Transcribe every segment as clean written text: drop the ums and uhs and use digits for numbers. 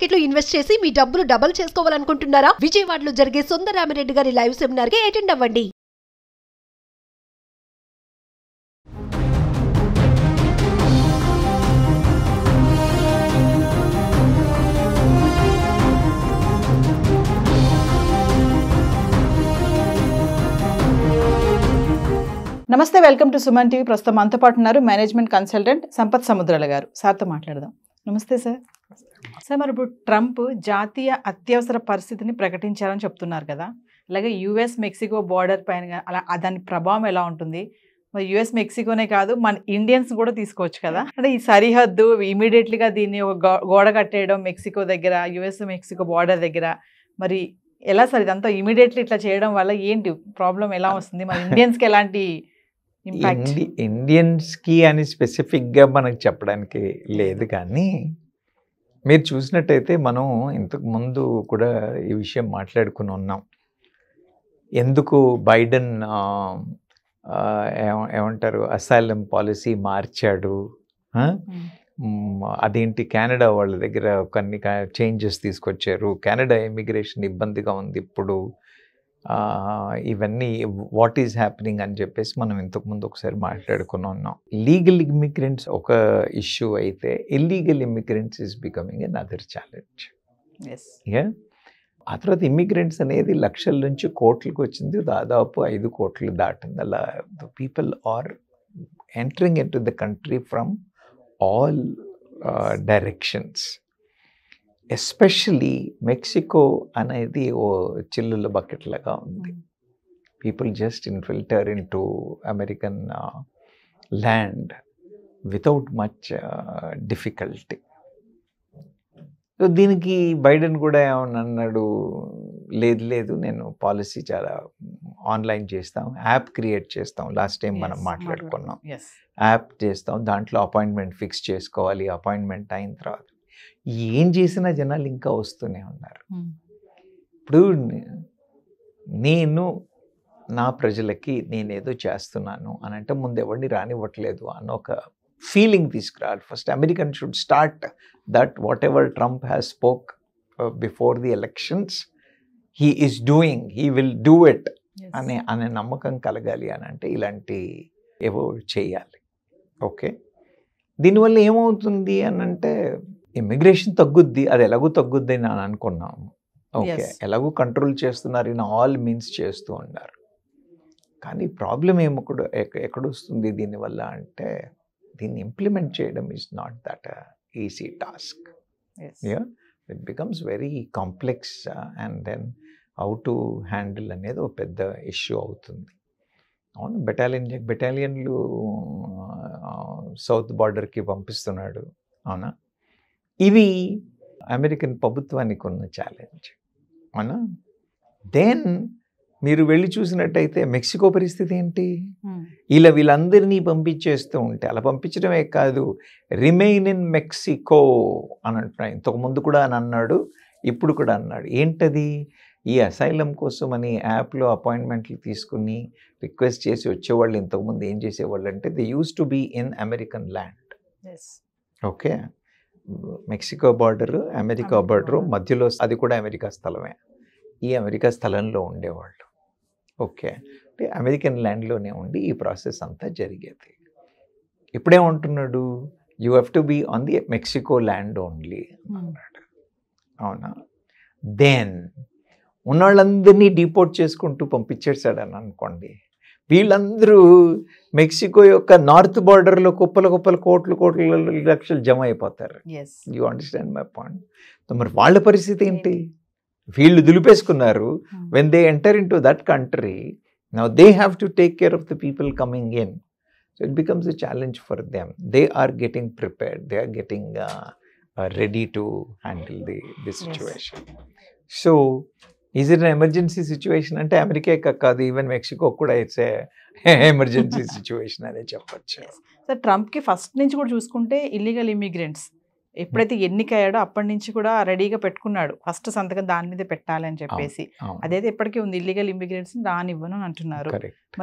Market లో invest చేసి మీ డబ్బులు డబుల్ చేసుకోవాలనుకుంటున్నారా? విజయవాడలో జరిగే సుందరరామిరెడ్డి గారి లైవ్ సెమినార్ కి అటెండ్ అవ్వండి. నమస్తే, వెల్కమ్ టు సుమన్ టీవీ. ప్రస్తుతం మనతో పాటు ఉన్నారు మేనేజ్మెంట్ కన్సల్టెంట్ సంపత్ సముద్రాల గారు. సార్తో మాట్లాడదాం. నమస్తే సార్. సార్, మరి ఇప్పుడు ట్రంప్ జాతీయ అత్యవసర పరిస్థితిని ప్రకటించారని చెప్తున్నారు కదా, అలాగే యుఎస్ మెక్సికో బార్డర్ పైన అలా దాని ప్రభావం ఎలా ఉంటుంది? మరి యుఎస్ మెక్సికోనే కాదు, మన ఇండియన్స్ కూడా తీసుకోవచ్చు కదా. అంటే ఈ సరిహద్దు ఇమీడియట్లీగా దీన్ని ఒక గోడ కట్టేయడం మెక్సికో దగ్గర, యుఎస్ మెక్సికో బార్డర్ దగ్గర, మరి ఎలా సార్ ఇదంతా ఇమీడియట్లీ ఇట్లా చేయడం వల్ల ఏంటి ప్రాబ్లం ఎలా వస్తుంది? మరి ఇండియన్స్కి ఎలాంటి ఇండియన్స్కి అని స్పెసిఫిక్గా మనకు చెప్పడానికి లేదు, కానీ మీరు చూసినట్టయితే మనం ఇంతకు ముందు కూడా ఈ విషయం మాట్లాడుకుని ఉన్నాం. ఎందుకు బైడెన్ ఏమంటారు అసైలం పాలసీ మార్చాడు, అదేంటి కెనడా వాళ్ళ దగ్గర కొన్ని చేంజెస్ తీసుకొచ్చారు, కెనడా ఇమిగ్రేషన్ ఇబ్బందిగా ఉంది ఇప్పుడు, ఇవన్నీ వాట్ ఈజ్ హ్యాపెనింగ్ అని చెప్పేసి మనం ఇంతకుముందు ఒకసారి మాట్లాడుకుని ఉన్నాం. లీగల్ ఇమిగ్రెంట్స్ ఒక ఇష్యూ అయితే illegal immigrants is becoming N other challenge. ఆ తర్వాత ఇమిగ్రెంట్స్ అనేది లక్షల నుంచి కోట్లకు వచ్చింది, దాదాపు 5 కోట్లు దాటింది. అలా the people are entering in to the country from all directions. Especially Mexico అనేది ఓ చిల్లుల బకెట్ లాగా ఉంది. People just infiltrate in to American land without much difficulty. So దీనికి బైడెన్ కూడా ఏమన్నా అన్నాడు, లేదు నేను పాలసీ చాలా ఆన్లైన్ చేస్తాం, యాప్ క్రియేట్ చేస్తాం, లాస్ట్ టైం మనం మాట్లాడుకున్నాం, యాప్ చేస్తాం, దాంట్లో అపాయింట్మెంట్ ఫిక్స్ చేసుకోవాలి, అపాయింట్మెంట్ అయిన తర్వాత ఏం చేసినా జనాలు ఇంకా వస్తూనే ఉన్నారు. ఇప్పుడు నేను నా ప్రజలకి నేనేదో చేస్తున్నాను అని అంటే ముందు ఎవరిని రానివ్వట్లేదు అన్న ఒక ఫీలింగ్ తీసుకురావాలి. First American should start that what ever Trump has spoke before the elections he is doing, he will do it అనే నమ్మకం కలగాలి అని అంటే ఇలాంటి ఏవో చేయాలి. ఓకే, దీనివల్ల ఏమవుతుంది అని అంటే ఇమిగ్రేషన్ తగ్గుద్ది, అది ఎలాగూ తగ్గుద్ది అని అనుకున్నాము. ఓకే, ఎలాగూ కంట్రోల్ చేస్తున్నారు, ఇన్ ఆల్ మీన్స్ చేస్తూ ఉన్నారు. కానీ ప్రాబ్లం ఎక్కడొస్తుంది దీనివల్ల అంటే దీన్ని ఇంప్లిమెంట్ చేయడం is not that easy task. It becomes very complex and then how to handle అనేది ఒక పెద్ద ఇష్యూ అవుతుంది. అవును, బెటాలియన్లు సౌత్ బార్డర్కి పంపిస్తున్నాడు, అవునా? ఇవి అమెరికన్ ప్రభుత్వానికి ఉన్న ఛాలెంజ్, అవునా? దెన్ మీరు వెళ్ళి చూసినట్టయితే మెక్సికో పరిస్థితి ఏంటి? వీళ్ళందరినీ పంపించేస్తూ ఉంటే, అలా పంపించడమే కాదు, రిమైన్ ఇన్ మెక్సికో అని అంటున్నాడు. ఇంతకుముందు కూడా అని అన్నాడు, ఇప్పుడు కూడా అన్నాడు. ఏంటది? ఈ అసైలం కోసం అని యాప్లో అపాయింట్మెంట్లు తీసుకుని రిక్వెస్ట్ చేసి వచ్చేవాళ్ళు ఇంతకుముందు ఏం చేసేవాళ్ళు అంటే they use to be in American land. Okay, Mexico border America border మధ్యలో, అది కూడా అమెరికా స్థలమే. ఈ అమెరికా స్థలంలో ఉండేవాళ్ళు. ఓకే, అంటే అమెరికన్ ల్యాండ్లోనే ఉండి ఈ ప్రాసెస్ అంతా జరిగేది. ఇప్పుడేమంటున్నాడు, you have to be on the Mexico land only అన్నాడు, అవునా? దెన్ ఉన్నవాళ్ళందరినీ డిపోర్ట్ చేసుకుంటూ పంపించేసాడని అనుకోండి. వీళ్ళందరూ మెక్సికో యొక్క నార్త్ బార్డర్లో కుప్పల కోట్ల లక్షలు జమ అయిపోతారు. You understand my point? మరి వాళ్ళ పరిస్థితి ఏంటి? వీళ్ళు దులిపేసుకున్నారు. When they enter in to that country, now they have to take care of the people coming in. So it becomes a challenge for them. They are getting prepared, they are getting ready to handle the situation. So is it emergency situation అంటే America కాదు, even Mexico కూడా it's emergency situation అనే చెప్పచ్చు. Sir, ట్రంప్కి first నుంచి కూడా చూసుకుంటే illegal immigrants ఎప్పుడైతే ఎన్నికయ్యాడో అప్పటి నుంచి కూడా రెడీగా పెట్టుకున్నాడు, ఫస్ట్ సంతకం దాని మీద పెట్టాలి అని చెప్పేసి. అదైతే ఇప్పటికీ ఉంది, ఇల్లీగల్ ఇమిగ్రెంట్స్ రానివ్వను అని అంటున్నారు.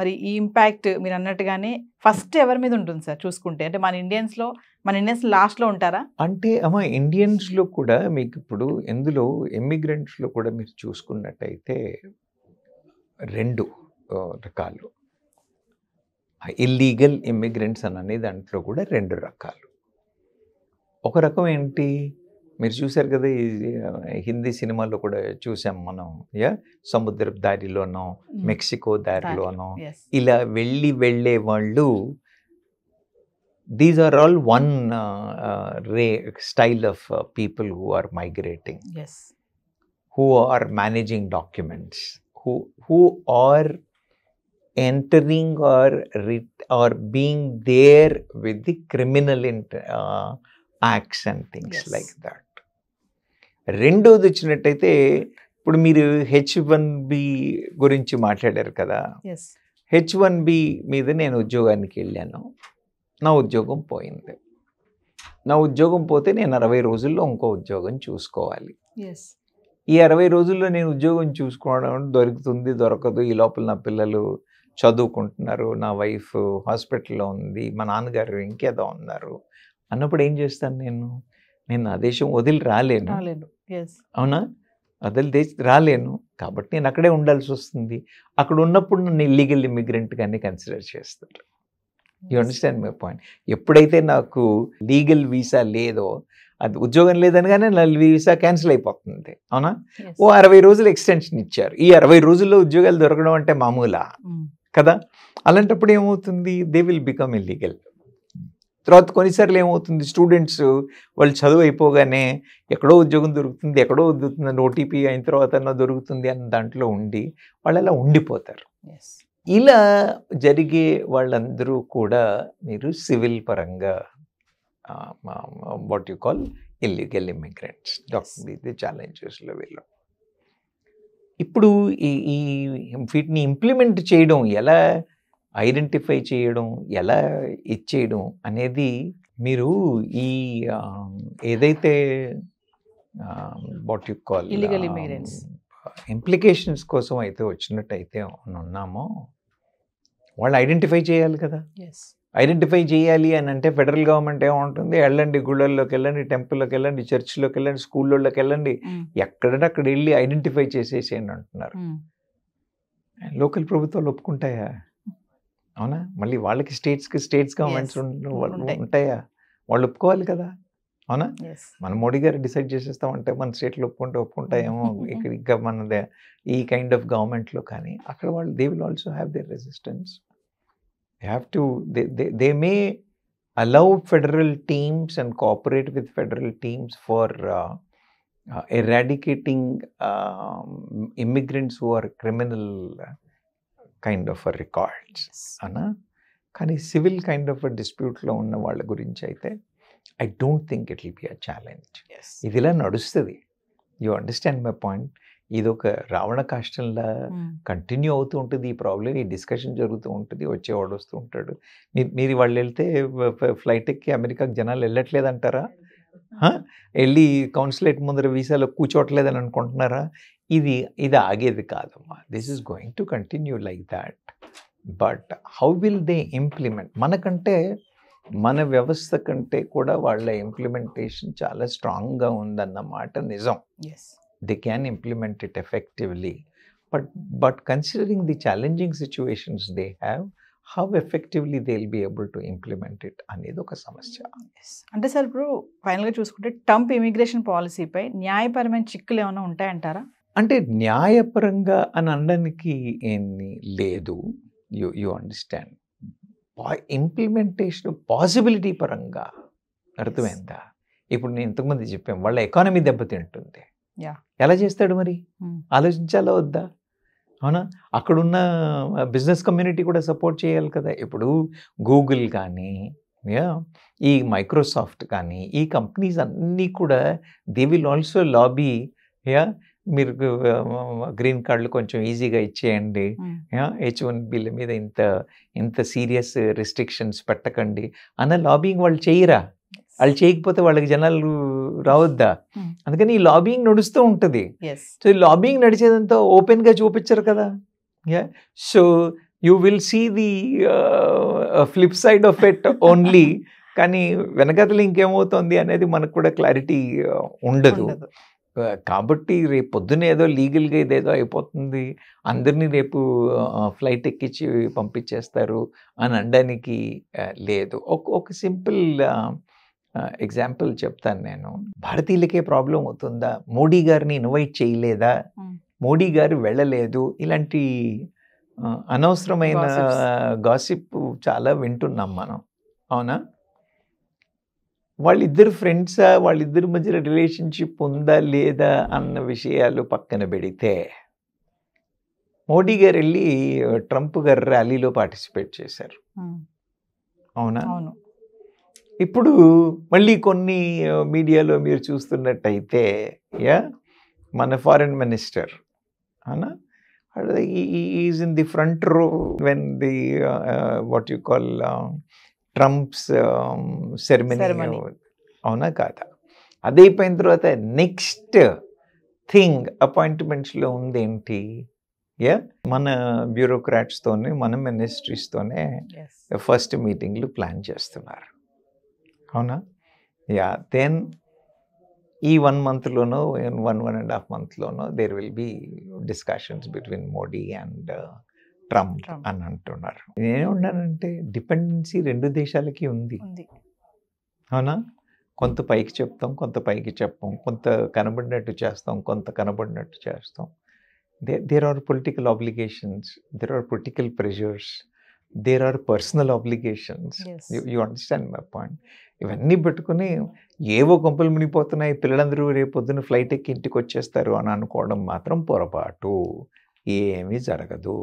మరి ఈ ఇంపాక్ట్ మీరు అన్నట్టుగానే ఫస్ట్ ఎవరి మీద ఉంటుంది సార్ చూసుకుంటే? అంటే మన ఇండియన్స్ లాస్ట్లో ఉంటారా? అంటే అమ్మా ఇండియన్స్లో కూడా మీకు ఇప్పుడు ఎందులో ఇమ్మిగ్రెంట్స్లో కూడా మీరు చూసుకున్నట్టయితే 2 రకాలు. ఇల్లీగల్ ఇమ్మిగ్రెంట్స్ అనే దాంట్లో కూడా 2 రకాలు. ఒక రకం ఏంటి, మీరు చూసారు కదా ఈ హిందీ సినిమాలో కూడా చూసాం మనం, సముద్రపు దారిలోనో మెక్సికో దారిలోనో ఇలా వెళ్ళే వాళ్ళు, these are all one style of people who are migrating, who are managing documents, who are entering or being there with the criminal acts and things like that. రెండోది వచ్చినట్టయితే ఇప్పుడు మీరు H1B గురించి మాట్లాడారు కదా. H1B మీద నేను ఉద్యోగానికి వెళ్ళాను, నా ఉద్యోగం పోయింది. నా ఉద్యోగం పోతే నేను 60 రోజుల్లో ఇంకో ఉద్యోగం చూసుకోవాలి. ఈ 60 రోజుల్లో నేను ఉద్యోగం చూసుకోవడం దొరుకుతుంది దొరకదు, ఈ లోపల నా పిల్లలు చదువుకుంటున్నారు, నా వైఫ్ హాస్పిటల్లో ఉంది, మా నాన్నగారు ఇంకేదో ఉన్నారు అన్నప్పుడు ఏం చేస్తాను, నేను ఆ దేశం వదిలి రాలేను. అవునా, వదిలి రాలేను కాబట్టి నేను అక్కడే ఉండాల్సి వస్తుంది. అక్కడ ఉన్నప్పుడు నన్ను ఇల్లీగల్ ఇమిగ్రెంట్గానే కన్సిడర్ చేస్తారు. You understand my point? ఎప్పుడైతే నాకు లీగల్ వీసా లేదో, అది ఉద్యోగం లేదనగానే నా వీసా క్యాన్సిల్ అయిపోతుంది. అవునా, ఓ 60 రోజులు ఎక్స్టెన్షన్ ఇచ్చారు. ఈ 60 రోజుల్లో ఉద్యోగాలు దొరకడం అంటే మామూలా కదా. అలాంటప్పుడు ఏమవుతుంది, దే విల్ బికమ్ ఇల్లీగల్. తర్వాత కొన్నిసార్లు ఏమవుతుంది, స్టూడెంట్స్ వాళ్ళు చదువు అయిపోగానే ఎక్కడో ఉద్యోగం దొరుకుతుంది, ఎక్కడో దొరుకుతుంది, ఓటీపీ అయిన తర్వాత దొరుకుతుంది అన్న దాంట్లో ఉండి వాళ్ళు అలా ఉండిపోతారు. ఇలా జరిగే వాళ్ళందరూ కూడా మీరు సివిల్ పరంగా what you call illegal immigrants. The ఛాలెంజెస్లో వీళ్ళు ఇప్పుడు ఈ వీటిని ఇంప్లిమెంట్ చేయడం, ఎలా ఐడెంటిఫై చేయడం, ఎలా ఇచ్చేయడం అనేది మీరు ఈ ఏదైతే what you call illegal immigrants implications కోసం అయితే వచ్చినట్టయితే ఉన్నామో వాళ్ళు ఐడెంటిఫై చేయాలి కదా. ఐడెంటిఫై చేయాలి అని అంటే ఫెడరల్ గవర్నమెంట్ ఏముంటుంది, వెళ్ళండి గుళ్ళల్లోకి వెళ్ళండి, టెంపుల్లోకి వెళ్ళండి, చర్చిలోకి వెళ్ళండి, స్కూళ్ళలోకి వెళ్ళండి, ఎక్కడంటే అక్కడ వెళ్ళి ఐడెంటిఫై చేసేసేయండి అంటున్నారు. లోకల్ ప్రభుత్వాలు ఒప్పుకుంటాయా? అవునా, మళ్ళీ వాళ్ళకి స్టేట్స్ గవర్నమెంట్స్ ఉంటాయా? వాళ్ళు ఒప్పుకోవాలి కదా. అవునా, మన మోడీ గారు డిసైడ్ చేసేస్తామంటే మన స్టేట్లో ఒప్పుకుంటాయేమో ఇక్కడ ఇంకా మనదే ఈ కైండ్ ఆఫ్ గవర్నమెంట్లో. కానీ అక్కడ వాళ్ళు they will also have their resistance. They may allow federal teams and cooperate with federal teams for eradicating immigrants who are criminal kind of a records. Ana కానీ సివిల్ కైండ్ ఆఫ్ డిస్ప్యూట్లో ఉన్న వాళ్ళ గురించి అయితే I don't think it will be a challenge. ఇది ఇలా నడుస్తుంది. You understand my point? ఇది ఒక రావణ కాష్టంలా కంటిన్యూ అవుతూ ఉంటుంది ఈ ప్రాబ్లం. ఈ డిస్కషన్ జరుగుతూ ఉంటుంది, వచ్చేవాడు వస్తూ ఉంటాడు. మీరు వాళ్ళు వెళ్తే ఫ్లైట్ ఎక్కి అమెరికాకి జనాలు వెళ్ళట్లేదు అంటారా? వెళ్ళి కౌన్సిలేట్ ముందర వీసాలో కూర్చోవట్లేదని అనుకుంటున్నారా? ఇది ఆగేది కాదమ్మా. This is going to continue like that. But how will they implement? మనకంటే మన వ్యవస్థ కంటే కూడా వాళ్ళ ఇంప్లిమెంటేషన్ చాలా స్ట్రాంగ్గా ఉందన్నమాట నిజం. They can implement it effectively, but considering the challenging situations they have, how effectively they'll be able to implement it అనేది ఒక సమస్య. అంటే సార్ ఇప్పుడు ఫైనల్గా చూసుకుంటే ట్రంప్ ఇమిగ్రేషన్ పాలసీపై న్యాయపరమైన చిక్కులు ఏమైనా ఉంటాయంటారా? అంటే న్యాయపరంగా అని అనడానికి ఏమీ లేదు. యు అండర్స్టాండ్, ఇంప్లిమెంటేషన్ పాసిబిలిటీ పరంగా అర్థమైందా? ఇప్పుడు నేను ఇంతకుముందు చెప్పాను, వాళ్ళ ఎకానమీ దెబ్బతింటుంది. ఎలా చేస్తాడు మరి? ఆలోచించాలా వద్దా? అవునా, అక్కడున్న బిజినెస్ కమ్యూనిటీ కూడా సపోర్ట్ చేయాలి కదా. ఇప్పుడు గూగుల్ కానీ ఈ మైక్రోసాఫ్ట్ కానీ ఈ కంపెనీస్ అన్నీ కూడా దే విల్ ఆల్సో లాబీ, మీరు గ్రీన్ కార్డులు కొంచెం ఈజీగా ఇచ్చేయండి, H1Bల మీద ఇంత సీరియస్ రిస్ట్రిక్షన్స్ పెట్టకండి అన్న లాబింగ్ వాళ్ళు చేయరా? వాళ్ళు చేయకపోతే వాళ్ళకి జనాలు రావద్దా? అందుకని ఈ లాబింగ్ నడుస్తూ ఉంటుంది. సో ఈ లాబింగ్ నడిచేదంతా ఓపెన్గా చూపించరు కదా. So you will see the flip side of it only. కానీ వెనకతలు ఇంకేమవుతుంది అనేది మనకు కూడా క్లారిటీ ఉండదు. కాబట్టి రేపు పొద్దున ఏదో లీగల్గా ఇదేదో అయిపోతుంది, అందరినీ రేపు ఫ్లైట్ ఎక్కించి పంపించేస్తారు అని అనడానికి లేదు. ఒక సింపుల్ ఎగ్జాంపుల్ చెప్తాను నేను. భారతీయులకే ప్రాబ్లం అవుతుందా? మోడీ గారిని ఇన్వైట్ చేయలేదా? మోడీ గారు వెళ్ళలేదు? ఇలాంటి అనవసరమైన గాసిప్ చాలా వింటున్నాం మనం, అవునా? వాళ్ళిద్దరు ఫ్రెండ్సా, వాళ్ళిద్దరి మధ్య రిలేషన్షిప్ ఉందా లేదా అన్న విషయాలు పక్కన పెడితే, మోడీ గారు వెళ్ళి ట్రంప్ గారు ర్యాలీలో పార్టిసిపేట్ చేశారు, అవునా? ఇప్పుడు మళ్ళీ కొన్ని మీడియాలో మీరు చూస్తున్నట్టయితే మన ఫారెన్ మినిస్టర్, అవునా, ఈజ్ ఇన్ ది ఫ్రంట్ రో when the what you call Trump's ceremony, అవునా కాదా? అది అయిపోయిన తర్వాత నెక్స్ట్ థింగ్ అపాయింట్మెంట్స్లో ఉందేంటి? మన బ్యూరోక్రాట్స్తోనే, మన మినిస్ట్రీస్తోనే ఫస్ట్ మీటింగ్లు ప్లాన్ చేస్తున్నారు, అవునా? దెన్ ఈ 1 monthలోనో 1.5 monthలోనో there will be discussions between Modi and Trump అని అంటున్నారు. నేనేమన్నానంటే డిపెండెన్సీ 2 దేశాలకి ఉంది, అవునా? కొంత పైకి చెప్తాం, కొంత పైకి చెప్పం, కొంత కనబడినట్టు చేస్తాం, కొంత కనబడినట్టు చేస్తాం. There are political obligations, there are political pressures, there are personal obligations. You understand my point? ఇవన్నీ పెట్టుకుని ఏవో కొంపలు మునిగిపోతున్నాయి, పిల్లలందరూ రేపు పొద్దున్న ఫ్లైట్ ఎక్కి ఇంటికి వచ్చేస్తారు అని అనుకోవడం మాత్రం పొరపాటు. ఏమీ జరగదు.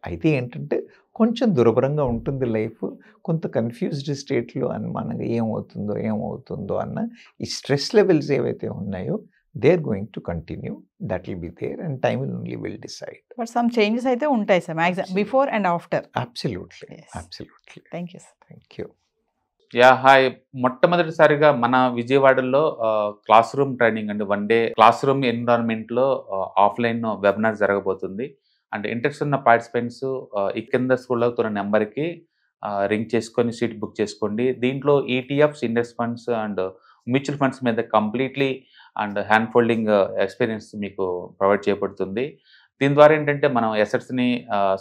అయితే ఏంటంటే కొంచెం దుర్భరంగా ఉంటుంది లైఫ్, కొంత కన్ఫ్యూజ్డ్ స్టేట్లో అనుమానంగా ఏమవుతుందో అన్న ఈ స్ట్రెస్ లెవెల్స్ ఏవైతే ఉన్నాయో they are going to continue. That will be there and time will only will decide. But some changes అయితే ఉంటాయి sir, maximum before and after. Absolutely. Thank you sir. Thank you. Hi. మొట్టమొదటిసారిగా మన విజయవాడలో class room training అండి, 1 day class room ఎన్విరాన్మెంట్లో offline webinar జరగబోతుంది. And interest ఉన్న participants ఈ కింద స్కూల్లో అవుతున్న నెంబర్కి రింగ్ చేసుకొని సీట్ బుక్ చేసుకోండి. దీంట్లో ETFs, index funds and mutual funds మీద completely and hand folding experience మీకు ప్రొవైడ్ చేయబడుతుంది. దీని ద్వారా ఏంటంటే మనం ఎసెట్స్ని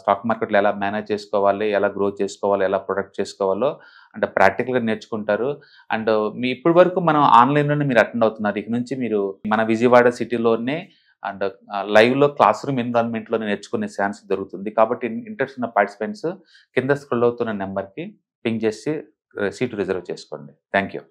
స్టాక్ మార్కెట్లో ఎలా మేనేజ్ చేసుకోవాలి, ఎలా గ్రో చేసుకోవాలి, ఎలా ప్రొడక్ట్ చేసుకోవాలో అంటే ప్రాక్టికల్గా నేర్చుకుంటారు. అండ్ మీ ఇప్పటి వరకు మనం ఆన్లైన్లోనే మీరు అటెండ్ అవుతున్నారు. ఇక నుంచి మీరు మన విజయవాడ సిటీలోనే అండ్ లైవ్లో క్లాస్ రూమ్ ఎన్విరాన్మెంట్లో నేర్చుకునే ఛాన్స్ దొరుకుతుంది. కాబట్టి ఇంట్రెస్ట్ ఉన్న పార్టిసిపెంట్స్ కింద స్క్రోల్ అవుతున్న నెంబర్కి పింగ్ చేసి సీటు రిజర్వ్ చేసుకోండి. Thank you.